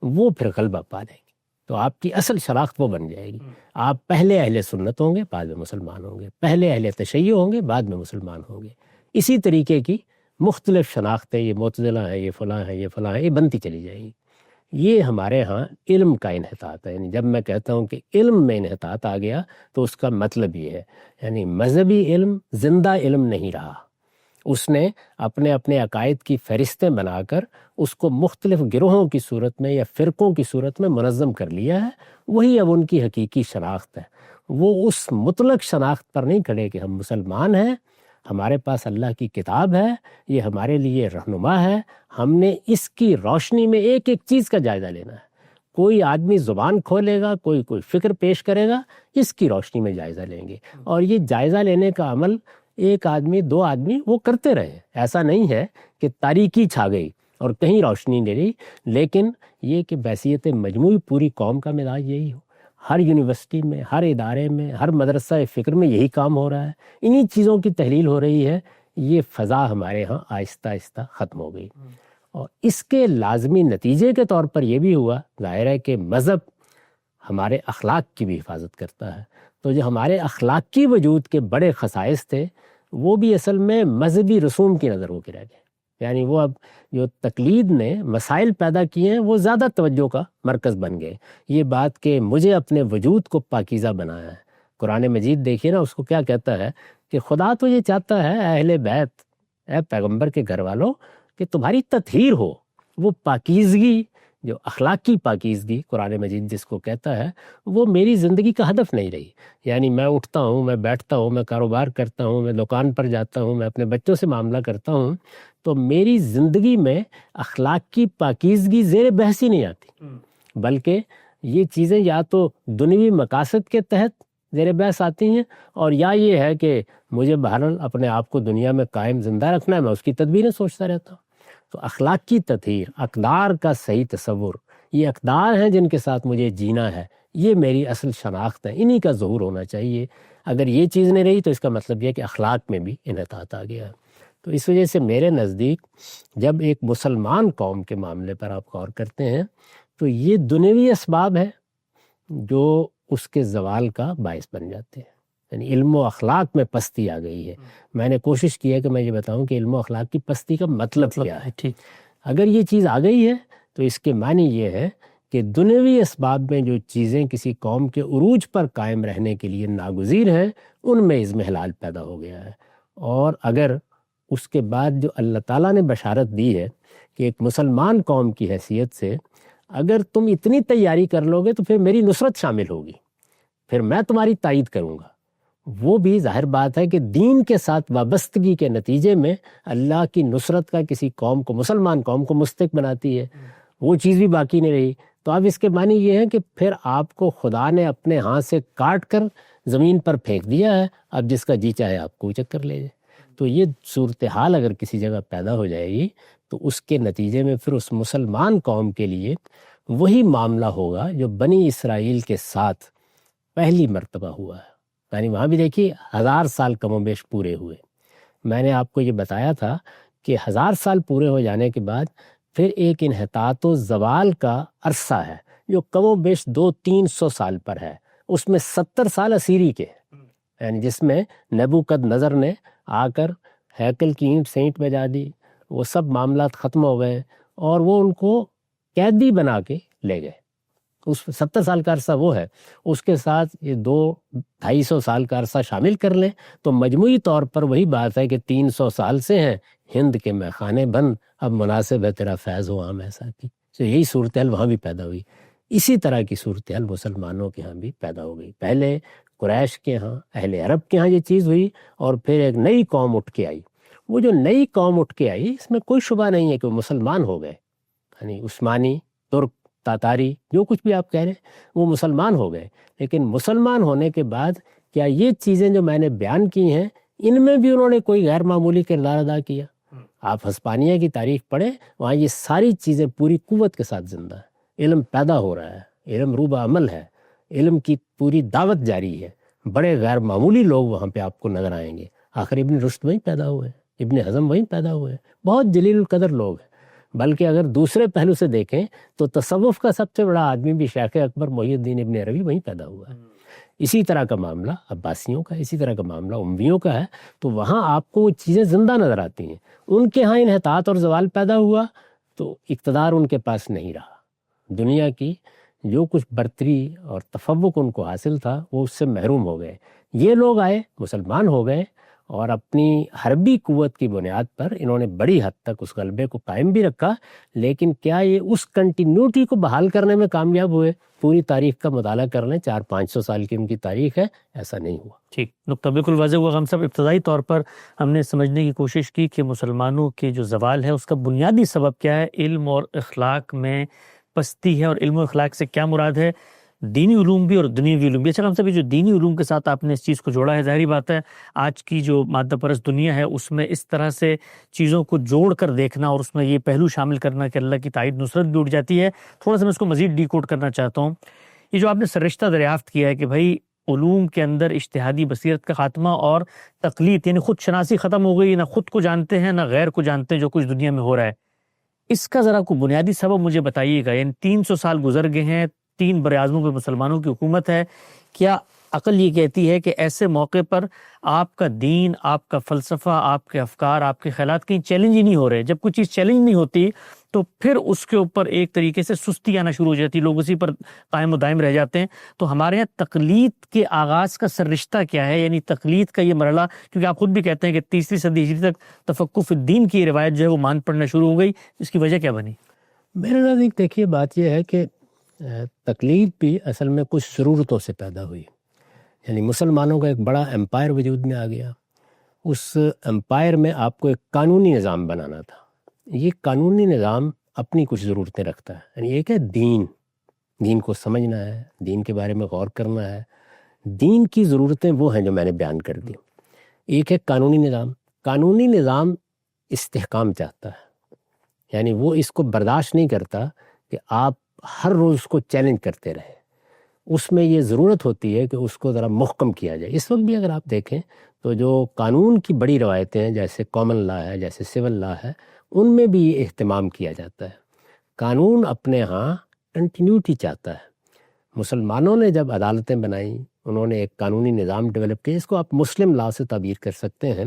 [SPEAKER 2] وہ پھر غلبہ پا لیں گے، تو آپ کی اصل شناخت وہ بن جائے گی۔ آپ پہلے اہل سنت ہوں گے، بعد میں مسلمان ہوں گے، پہلے اہل تشیع ہوں گے، بعد میں مسلمان ہوں گے۔ اسی طریقے کی مختلف شناختیں، یہ معتزلہ ہیں، یہ فلاں ہیں، یہ فلاں ہیں، یہ بنتی چلی جائیں گی۔ یہ ہمارے ہاں علم کا انحطاط ہے۔ یعنی جب میں کہتا ہوں کہ علم میں انحطاط آ گیا تو اس کا مطلب یہ ہے، یعنی مذہبی علم زندہ علم نہیں رہا، اس نے اپنے اپنے عقائد کی فہرستیں بنا کر اس کو مختلف گروہوں کی صورت میں یا فرقوں کی صورت میں منظم کر لیا ہے، وہی اب ان کی حقیقی شناخت ہے۔ وہ اس مطلق شناخت پر نہیں کھڑے کہ ہم مسلمان ہیں، ہمارے پاس اللہ کی کتاب ہے، یہ ہمارے لیے رہنما ہے، ہم نے اس کی روشنی میں ایک ایک چیز کا جائزہ لینا ہے۔ کوئی آدمی زبان کھولے گا، کوئی فکر پیش کرے گا، اس کی روشنی میں جائزہ لیں گے، اور یہ جائزہ لینے کا عمل ایک آدمی، دو آدمی وہ کرتے رہے۔ ایسا نہیں ہے کہ تاریکی چھا گئی اور کہیں روشنی نہیں رہی، لیکن یہ کہ بحیثیت مجموعی پوری قوم کا مزاج یہی ہو، ہر یونیورسٹی میں، ہر ادارے میں، ہر مدرسہ فکر میں یہی کام ہو رہا ہے، انہی چیزوں کی تحلیل ہو رہی ہے۔ یہ فضا ہمارے ہاں آہستہ آہستہ ختم ہو گئی، اور اس کے لازمی نتیجے کے طور پر یہ بھی ہوا، ظاہر ہے کہ مذہب ہمارے اخلاق کی بھی حفاظت کرتا ہے، تو جو ہمارے اخلاقی وجود کے بڑے خصائص تھے وہ بھی اصل میں مذہبی رسوم کی نظر ہو کے رہ گئے۔ یعنی وہ اب جو تقلید نے مسائل پیدا کیے ہیں وہ زیادہ توجہ کا مرکز بن گئے۔ یہ بات کہ مجھے اپنے وجود کو پاکیزہ بنایا ہے، قرآن مجید دیکھیے نا، اس کو کیا کہتا ہے کہ خدا تو یہ چاہتا ہے اہل بیت، اے پیغمبر کے گھر والوں، کہ تمہاری تطہیر ہو، وہ پاکیزگی، جو اخلاقی پاکیزگی قرآن مجید جس کو کہتا ہے، وہ میری زندگی کا ہدف نہیں رہی۔ یعنی میں اٹھتا ہوں، میں بیٹھتا ہوں، میں کاروبار کرتا ہوں، میں دکان پر جاتا ہوں، میں اپنے بچوں سے معاملہ کرتا ہوں، تو میری زندگی میں اخلاق کی پاکیزگی زیر بحث ہی نہیں آتی، بلکہ یہ چیزیں یا تو دنیوی مقاصد کے تحت زیر بحث آتی ہیں، اور یا یہ ہے کہ مجھے بہرحال اپنے آپ کو دنیا میں قائم زندہ رکھنا ہے، میں اس کی تدبیریں سوچتا رہتا ہوں۔ تو اخلاق کی تطہیر، اقدار کا صحیح تصور، یہ اقدار ہیں جن کے ساتھ مجھے جینا ہے، یہ میری اصل شناخت ہے، انہی کا ظہور ہونا چاہیے۔ اگر یہ چیز نہیں رہی تو اس کا مطلب یہ ہے کہ اخلاق میں بھی انحطاط آ گیا ہے۔ تو اس وجہ سے میرے نزدیک جب ایک مسلمان قوم کے معاملے پر آپ غور کرتے ہیں تو یہ دنیوی اسباب ہیں جو اس کے زوال کا باعث بن جاتے ہیں، یعنی علم و اخلاق میں پستی آ گئی ہے۔ میں نے کوشش کی ہے کہ میں یہ بتاؤں کہ علم و اخلاق کی پستی کا مطلب کیا ہے۔ اگر یہ چیز آ گئی ہے تو اس کے معنی یہ ہے کہ دنیوی اسباب میں جو چیزیں کسی قوم کے عروج پر قائم رہنے کے لیے ناگزیر ہیں ان میں اضمحلال پیدا ہو گیا ہے۔ اور اگر اس کے بعد جو اللہ تعالیٰ نے بشارت دی ہے کہ ایک مسلمان قوم کی حیثیت سے اگر تم اتنی تیاری کر لو گے تو پھر میری نصرت شامل ہوگی، پھر میں تمہاری تائید کروں گا، وہ بھی ظاہر بات ہے کہ دین کے ساتھ وابستگی کے نتیجے میں اللہ کی نصرت کا کسی قوم کو، مسلمان قوم کو مستحق بناتی ہے، وہ چیز بھی باقی نہیں رہی۔ تو اب اس کے معنی یہ ہے کہ پھر آپ کو خدا نے اپنے ہاتھ سے کاٹ کر زمین پر پھینک دیا ہے، اب جس کا جی چاہے آپ کو اچک کر لے جائے۔ تو یہ صورتحال اگر کسی جگہ پیدا ہو جائے گی تو اس کے نتیجے میں پھر اس مسلمان قوم کے لیے وہی معاملہ ہوگا جو بنی اسرائیل کے ساتھ پہلی مرتبہ ہوا ہے۔ یعنی وہاں بھی دیکھیے 1000 سال کم و بیش پورے ہوئے۔ میں نے آپ کو یہ بتایا تھا کہ 1000 سال پورے ہو جانے کے بعد پھر ایک انحطاط و زوال کا عرصہ ہے جو کم و بیش 200-300 سال پر ہے، اس میں 70 سال اسیری کے، یعنی جس میں نبوکدنضر نے آ کر ہیکل کی اینٹ سینٹ بجا دی، وہ سب معاملات ختم ہو گئے اور وہ ان کو قیدی بنا کے لے گئے۔ اس 70 سال کا عرصہ وہ ہے، اس کے ساتھ یہ 200-250 سال کا عرصہ شامل کر لیں تو مجموعی طور پر وہی بات ہے کہ 300 سال سے ہیں ہند کے میخانے بند، اب مناسب ہے تیرا فیض ہو عام ایسا کی۔ تو یہی صورتحال وہاں بھی پیدا ہوئی، اسی طرح کی صورتحال مسلمانوں کے ہاں بھی پیدا ہو گئی۔ پہلے قریش کے ہاں، اہل عرب کے ہاں یہ چیز ہوئی اور پھر ایک نئی قوم اٹھ کے آئی۔ وہ جو نئی قوم اٹھ کے آئی اس میں کوئی شبہ نہیں ہے کہ وہ مسلمان ہو گئے، یعنی عثمانی، ترک، تاتاری، جو کچھ بھی آپ کہہ رہے ہیں وہ مسلمان ہو گئے، لیکن مسلمان ہونے کے بعد کیا یہ چیزیں جو میں نے بیان کی ہیں ان میں بھی انہوں نے کوئی غیر معمولی کردار ادا کیا؟ آپ ہسپانیہ کی تاریخ پڑھیں، وہاں یہ ساری چیزیں پوری قوت کے ساتھ زندہ ہیں، علم پیدا ہو رہا ہے، علم روبہ عمل ہے، علم کی پوری دعوت جاری ہے، بڑے غیر معمولی لوگ وہاں پہ آپ کو نظر آئیں گے۔ آخر ابن رشد وہیں پیدا ہوئے، ابن حزم وہیں پیدا ہوئے، بہت جلیل القدر لوگ ہیں۔ بلکہ اگر دوسرے پہلو سے دیکھیں تو تصوف کا سب سے بڑا آدمی بھی شیخ اکبر محی الدین ابن عربی وہیں پیدا ہوا ہے۔ اسی طرح کا معاملہ عباسیوں کا، اسی طرح کا معاملہ امویوں کا ہے، تو وہاں آپ کو وہ چیزیں زندہ نظر آتی ہیں۔ ان کے ہاں انحطاط اور زوال پیدا ہوا تو اقتدار ان کے پاس نہیں رہا، دنیا کی جو کچھ برتری اور تفوق ان کو حاصل تھا وہ اس سے محروم ہو گئے۔ یہ لوگ آئے، مسلمان ہو گئے اور اپنی حربی قوت کی بنیاد پر انہوں نے بڑی حد تک اس غلبے کو قائم بھی رکھا، لیکن کیا یہ اس کنٹینیوٹی کو بحال کرنے میں کامیاب ہوئے؟ پوری تاریخ کا مطالعہ کر لیں، 400-500 سال کی ان کی تاریخ ہے، ایسا نہیں ہوا۔
[SPEAKER 1] ٹھیک، نقطہ بالکل واضح ہوا۔ ہم سب ابتدائی طور پر ہم نے سمجھنے کی کوشش کی کہ مسلمانوں کے جو زوال ہے اس کا بنیادی سبب کیا ہے، علم اور اخلاق میں پستی ہے، اور علم و اخلاق سے کیا مراد ہے؟ دینی علوم بھی اور دنیاوی علوم بھی۔ اچھا ہم سب جو دینی علوم کے ساتھ آپ نے اس چیز کو جوڑا ہے، ظاہری بات ہے آج کی جو مادہ پرست دنیا ہے اس میں اس طرح سے چیزوں کو جوڑ کر دیکھنا اور اس میں یہ پہلو شامل کرنا کہ اللہ کی تائید نصرت بھی اٹھ جاتی ہے، تھوڑا سا میں اس کو مزید ڈی کوڈ کرنا چاہتا ہوں۔ یہ جو آپ نے سرشتہ دریافت کیا ہے کہ بھائی علوم کے اندر اجتہادی بصیرت کا خاتمہ اور تقلید، یعنی خود شناسی ختم ہو گئی، نہ خود کو جانتے ہیں نہ غیر کو جانتے ہیں جو کچھ دنیا میں ہو رہا ہے، اس کا ذرا کوئی بنیادی سبب مجھے بتائیے گا۔ یعنی 300 سال گزر گئے ہیں، 3 براعظموں پہ مسلمانوں کی حکومت ہے، کیا عقل یہ کہتی ہے کہ ایسے موقع پر آپ کا دین، آپ کا فلسفہ، آپ کے افکار، آپ کے خیالات کہیں چیلنج ہی نہیں ہو رہے؟ جب کوئی چیز چیلنج نہیں ہوتی تو پھر اس کے اوپر ایک طریقے سے سستی آنا شروع ہو جاتی، لوگ اسی پر قائم و دائم رہ جاتے ہیں۔ تو ہمارے یہاں تقلید کے آغاز کا سررشتہ کیا ہے؟ یعنی تقلید کا یہ مرحلہ، کیونکہ آپ خود بھی کہتے ہیں کہ 3 صدی ہجری تک تفقہ فی الدین کی روایت جو ہے وہ مان پڑنا شروع ہو گئی، اس کی وجہ کیا بنی؟
[SPEAKER 2] میرے نزدیک دیکھیے بات یہ ہے کہ تقلید بھی اصل میں کچھ ضرورتوں سے پیدا ہوئی، یعنی مسلمانوں کا ایک بڑا امپائر وجود میں آ گیا، اس امپائر میں آپ کو ایک قانونی نظام بنانا تھا۔ یہ قانونی نظام اپنی کچھ ضرورتیں رکھتا ہے، یعنی ایک ہے دین کو سمجھنا ہے، دین کے بارے میں غور کرنا ہے، دین کی ضرورتیں وہ ہیں جو میں نے بیان کر دی۔ ایک ہے قانونی نظام استحکام چاہتا ہے، یعنی وہ اس کو برداشت نہیں کرتا کہ آپ ہر روز اس کو چیلنج کرتے رہے، اس میں یہ ضرورت ہوتی ہے کہ اس کو ذرا محکم کیا جائے۔ اس وقت بھی اگر آپ دیکھیں تو جو قانون کی بڑی روایتیں ہیں جیسے کامن لا ہے، جیسے سول لا ہے، ان میں بھی یہ اہتمام کیا جاتا ہے۔ قانون اپنے ہاں کنٹینیوٹی چاہتا ہے۔ مسلمانوں نے جب عدالتیں بنائیں، انہوں نے ایک قانونی نظام ڈیولپ کیا، اس کو آپ مسلم لا سے تعبیر کر سکتے ہیں،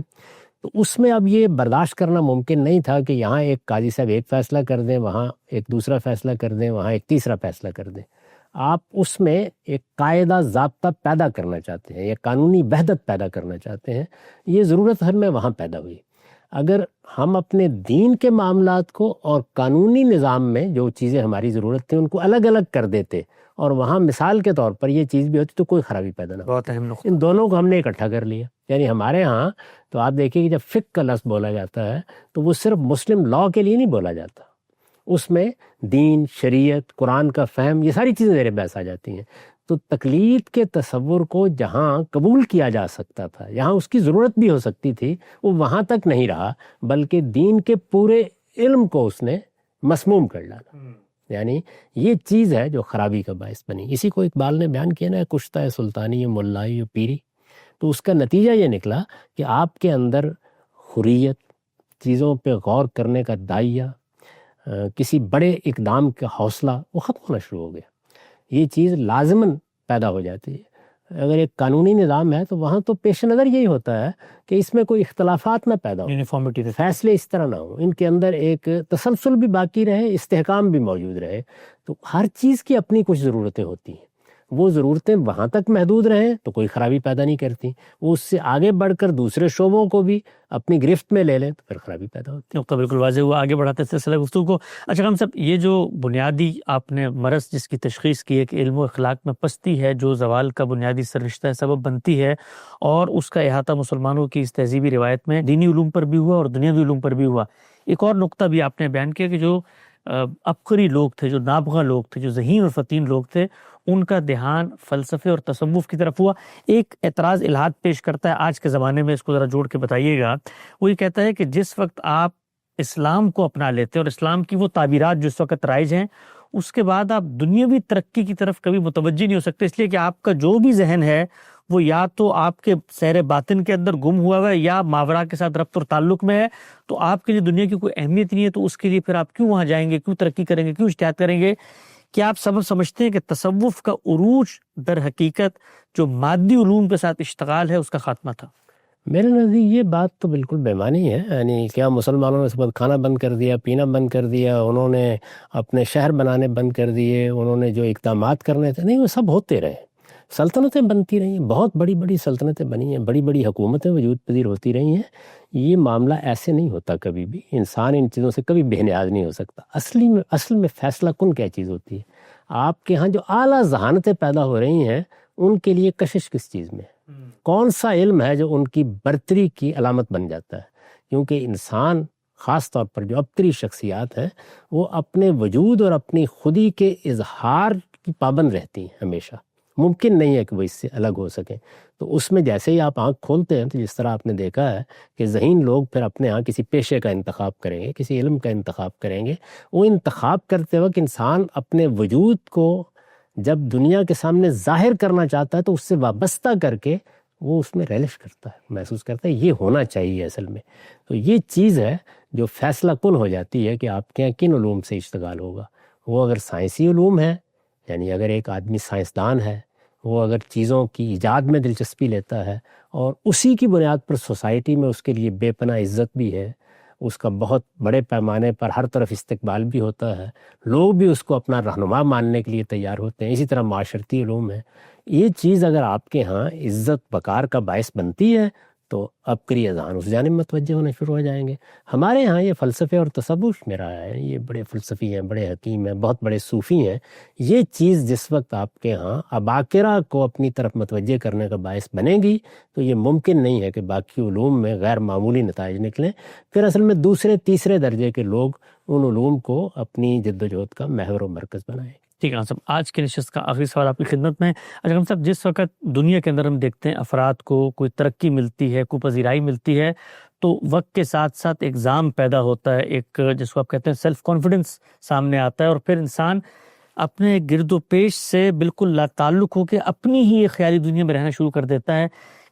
[SPEAKER 2] تو اس میں اب یہ برداشت کرنا ممکن نہیں تھا کہ یہاں ایک قاضی صاحب ایک فیصلہ کر دیں، وہاں ایک دوسرا فیصلہ کر دیں، وہاں ایک تیسرا فیصلہ کر دیں۔ آپ اس میں ایک قاعدہ ضابطہ پیدا کرنا چاہتے ہیں، ایک قانونی وحدت پیدا کرنا چاہتے ہیں۔ یہ ضرورت ہر میں وہاں پیدا ہوئی۔ اگر ہم اپنے دین کے معاملات کو اور قانونی نظام میں جو چیزیں ہماری ضرورت تھیں ان کو الگ الگ کر دیتے اور وہاں مثال کے طور پر یہ چیز بھی ہوتی تو کوئی خرابی پیدا نہ ہوتی۔
[SPEAKER 1] بہت اہم نقطہ۔
[SPEAKER 2] ان دونوں کو ہم نے اکٹھا کر لیا۔ یعنی ہمارے ہاں تو آپ دیکھیے کہ جب فقہ کا لفظ بولا جاتا ہے تو وہ صرف مسلم لاء کے لیے نہیں بولا جاتا، اس میں دین، شریعت، قرآن کا فہم، یہ ساری چیزیں زیر بحث آ جاتی ہیں۔ تو تقلید کے تصور کو جہاں قبول کیا جا سکتا تھا، جہاں اس کی ضرورت بھی ہو سکتی تھی، وہ وہاں تک نہیں رہا، بلکہ دین کے پورے علم کو اس نے مسموم کر ڈالا۔ یعنی یہ چیز ہے جو خرابی کا باعث بنی۔ اسی کو اقبال نے بیان کیا نا، کشتہ ہے سلطانی و ملائی و پیری۔ تو اس کا نتیجہ یہ نکلا کہ آپ کے اندر حریت، چیزوں پہ غور کرنے کا داعیہ، کسی بڑے اقدام کا حوصلہ وہ ختم ہونا شروع ہو گیا۔ یہ چیز لازماً پیدا ہو جاتی ہے۔ اگر ایک قانونی نظام ہے تو وہاں تو پیش نظر یہی ہوتا ہے کہ اس میں کوئی اختلافات نہ پیدا ہو،
[SPEAKER 1] یونیفارمٹی،
[SPEAKER 2] فیصلے اس طرح نہ ہوں، ان کے اندر ایک تسلسل بھی باقی رہے، استحکام بھی موجود رہے۔ تو ہر چیز کی اپنی کچھ ضرورتیں ہوتی ہیں، وہ ضرورتیں وہاں تک محدود رہیں تو کوئی خرابی پیدا نہیں کرتی، وہ اس سے آگے بڑھ کر دوسرے شعبوں کو بھی اپنی گرفت میں لے لیں تو پھر خرابی پیدا ہوتی ہے۔
[SPEAKER 1] نقطہ بالکل واضح ہوا۔ آگے بڑھاتے سلسلہ گفتگو کو، اچھا ہم سب یہ جو بنیادی آپ نے مرض جس کی تشخیص کی ہے کہ علم و اخلاق میں پستی ہے جو زوال کا بنیادی سررشتہ سبب بنتی ہے، اور اس کا احاطہ مسلمانوں کی اس تہذیبی روایت میں دینی علوم پر بھی ہوا اور دنیاوی علوم پر بھی ہوا۔ ایک اور نقطہ بھی آپ نے بیان کیا کہ جو عبقری لوگ تھے، جو نابغہ لوگ تھے، جو ذہین اور فطین لوگ تھے، ان کا دھیان فلسفے اور تصوف کی طرف ہوا۔ ایک اعتراض الحاد پیش کرتا ہے آج کے زمانے میں، اس کو ذرا جوڑ کے بتائیے گا۔ وہ یہ کہتا ہے کہ جس وقت آپ اسلام کو اپنا لیتے ہیں اور اسلام کی وہ تعبیرات جو اس وقت رائج ہیں، اس کے بعد آپ دنیاوی ترقی کی طرف کبھی متوجہ نہیں ہو سکتے، اس لیے کہ آپ کا جو بھی ذہن ہے وہ یا تو آپ کے سیر باطن کے اندر گم ہوا ہے یا ماورا کے ساتھ ربط اور تعلق میں ہے، تو آپ کے لیے دنیا کی کوئی اہمیت نہیں ہے، تو اس کے لیے پھر آپ کیوں وہاں جائیں گے، کیوں ترقی کریں گے، کیوں اجتہاد کریں گے؟ کیا آپ سبب سمجھتے ہیں کہ تصوف کا عروج در حقیقت جو مادی علوم کے ساتھ اشتغال ہے اس کا خاتمہ تھا؟
[SPEAKER 2] میرے نزدیک یہ بات تو بالکل بے معنی ہے۔ یعنی کیا مسلمانوں نے سب کھانا بند کر دیا، پینا بند کر دیا، انہوں نے اپنے شہر بنانے بند کر دیے، انہوں نے جو اقدامات کرنے تھے، نہیں، وہ سب ہوتے رہے۔ سلطنتیں بنتی رہی ہیں، بہت بڑی بڑی سلطنتیں بنی ہیں، بڑی بڑی حکومتیں وجود پذیر ہوتی رہی ہیں۔ یہ معاملہ ایسے نہیں ہوتا کبھی بھی، انسان ان چیزوں سے کبھی بے نیاز نہیں ہو سکتا۔ اصل میں فیصلہ کن کیا چیز ہوتی ہے؟ آپ کے ہاں جو اعلیٰ ذہانتیں پیدا ہو رہی ہیں ان کے لیے کشش کس چیز میں ہے؟ کون سا علم ہے جو ان کی برتری کی علامت بن جاتا ہے؟ کیونکہ انسان خاص طور پر جو ابتری شخصیات ہیں وہ اپنے وجود اور اپنی خودی کے اظہار کی پابند رہتی ہیں، ہمیشہ ممکن نہیں ہے کہ وہ اس سے الگ ہو سکیں۔ تو اس میں جیسے ہی آپ آنکھ کھولتے ہیں تو جس طرح آپ نے دیکھا ہے کہ ذہین لوگ پھر اپنے ہاں کسی پیشے کا انتخاب کریں گے، کسی علم کا انتخاب کریں گے۔ وہ انتخاب کرتے وقت انسان اپنے وجود کو جب دنیا کے سامنے ظاہر کرنا چاہتا ہے تو اس سے وابستہ کر کے وہ اس میں ریلش کرتا ہے، محسوس کرتا ہے یہ ہونا چاہیے اصل میں۔ تو یہ چیز ہے جو فیصلہ کن ہو جاتی ہے کہ آپ کے یہاں کن علوم سے اشتغال ہوگا۔ وہ اگر سائنسی علوم ہے، یعنی اگر ایک آدمی سائنسدان ہے، وہ اگر چیزوں کی ایجاد میں دلچسپی لیتا ہے اور اسی کی بنیاد پر سوسائٹی میں اس کے لیے بے پناہ عزت بھی ہے، اس کا بہت بڑے پیمانے پر ہر طرف استقبال بھی ہوتا ہے، لوگ بھی اس کو اپنا رہنما ماننے کے لیے تیار ہوتے ہیں، اسی طرح معاشرتی علوم ہے، یہ چیز اگر آپ کے ہاں عزت وقار کا باعث بنتی ہے تو عبقری اذہان اس جانب متوجہ ہونے شروع ہو جائیں گے۔ ہمارے ہاں یہ فلسفے اور تصوف میں رہا ہے، یہ بڑے فلسفی ہیں، بڑے حکیم ہیں، بہت بڑے صوفی ہیں۔ یہ چیز جس وقت آپ کے ہاں اباکرہ کو اپنی طرف متوجہ کرنے کا باعث بنے گی تو یہ ممکن نہیں ہے کہ باقی علوم میں غیر معمولی نتائج نکلیں۔ پھر اصل میں دوسرے تیسرے درجے کے لوگ ان علوم کو اپنی جد و جہد کا محور و مرکز بنائیں۔
[SPEAKER 1] ٹھیک ہے صاحب، آج کے نشست کا آخری سوال آپ کی خدمت میں۔ اچھا ہم صاحب، جس وقت دنیا کے اندر ہم دیکھتے ہیں افراد کو کوئی ترقی ملتی ہے، کوئی پذیرائی ملتی ہے، تو وقت کے ساتھ ساتھ ایگزام پیدا ہوتا ہے، ایک جس کو آپ کہتے ہیں سیلف کانفیڈنس سامنے آتا ہے، اور پھر انسان اپنے گرد و پیش سے بالکل لا تعلق ہو کے اپنی ہی ایک خیالی دنیا میں رہنا شروع کر دیتا ہے۔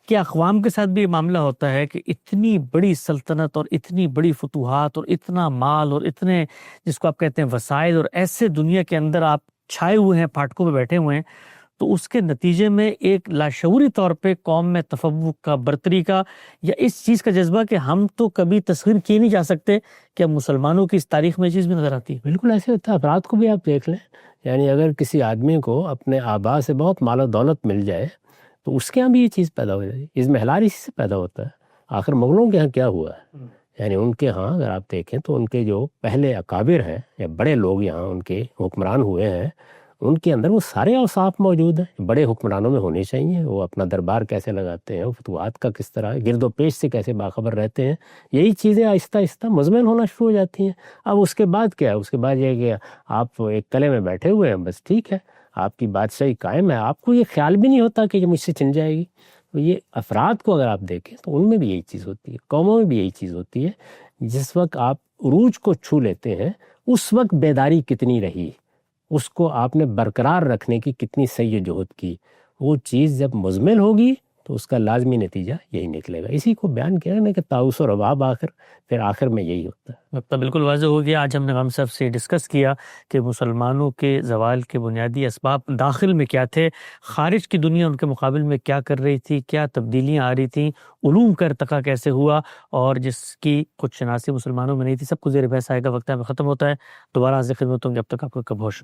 [SPEAKER 1] کہ اقوام کے ساتھ بھی یہ معاملہ ہوتا ہے کہ اتنی بڑی سلطنت اور اتنی بڑی فتوحات اور اتنا مال اور اتنے جس کو آپ کہتے ہیں وسائل، اور ایسے دنیا کے اندر آپ چھائے ہوئے ہیں، پھاٹکوں پہ بیٹھے ہوئے ہیں، تو اس کے نتیجے میں ایک لاشعوری طور پہ قوم میں تفوق کا، برتری کا، یا اس چیز کا جذبہ کہ ہم تو کبھی تصویر کیے نہیں جا سکتے کہ اب مسلمانوں کی اس تاریخ میں یہ چیز بھی نظر آتی ہے؟
[SPEAKER 2] بالکل ایسے ہوتا ہے. افراد کو بھی آپ دیکھ لیں، یعنی اگر کسی آدمی کو اپنے آبا سے بہت مال و دولت مل جائے تو اس کے یہاں بھی یہ چیز پیدا ہو جائے گی. اس محلار اسی سے پیدا ہوتا ہے. آخر مغلوں کے یہاں کیا ہوا ہے؟ یعنی ان کے ہاں اگر آپ دیکھیں تو ان کے جو پہلے اکابر ہیں یا بڑے لوگ یہاں ان کے حکمران ہوئے ہیں، ان کے اندر وہ سارے اوصاف موجود ہیں بڑے حکمرانوں میں ہونے چاہیے. وہ اپنا دربار کیسے لگاتے ہیں، وہ فتوحات کا کس طرح گرد و پیش سے کیسے باخبر رہتے ہیں، یہی چیزیں آہستہ آہستہ مزمن ہونا شروع ہو جاتی ہیں. اب اس کے بعد کیا ہے؟ اس کے بعد یہ کہ آپ ایک قلعے میں بیٹھے ہوئے ہیں، بس ٹھیک ہے، آپ کی بادشاہی قائم ہے، آپ کو یہ خیال بھی نہیں ہوتا کہ یہ مجھ سے چھن جائے گی. تو یہ افراد کو اگر آپ دیکھیں تو ان میں بھی یہی چیز ہوتی ہے، قوموں میں بھی یہی چیز ہوتی ہے. جس وقت آپ عروج کو چھو لیتے ہیں اس وقت بیداری کتنی رہی، اس کو آپ نے برقرار رکھنے کی کتنی سعی و جہد کی، وہ چیز جب مزمن ہوگی تو اس کا لازمی نتیجہ یہی نکلے گا. اسی کو بیان کیا نا کہ طاؤس و رباب پھر آخر میں یہی ہوتا ہے.
[SPEAKER 1] نقطہ بالکل واضح ہو گیا. آج ہم نے غم صاحب سے ڈسکس کیا کہ مسلمانوں کے زوال کے بنیادی اسباب داخل میں کیا تھے، خارج کی دنیا ان کے مقابل میں کیا کر رہی تھی، کیا تبدیلیاں آ رہی تھیں، علوم کا ارتقا کیسے ہوا، اور جس کی خود شناسی مسلمانوں میں نہیں تھی. سب کو زیر بحث آئے گا. وقت ہمیں ختم ہوتا ہے. دوبارہ حاضر خدمت ہوں گے. اب تک آپ کو کب ہوش.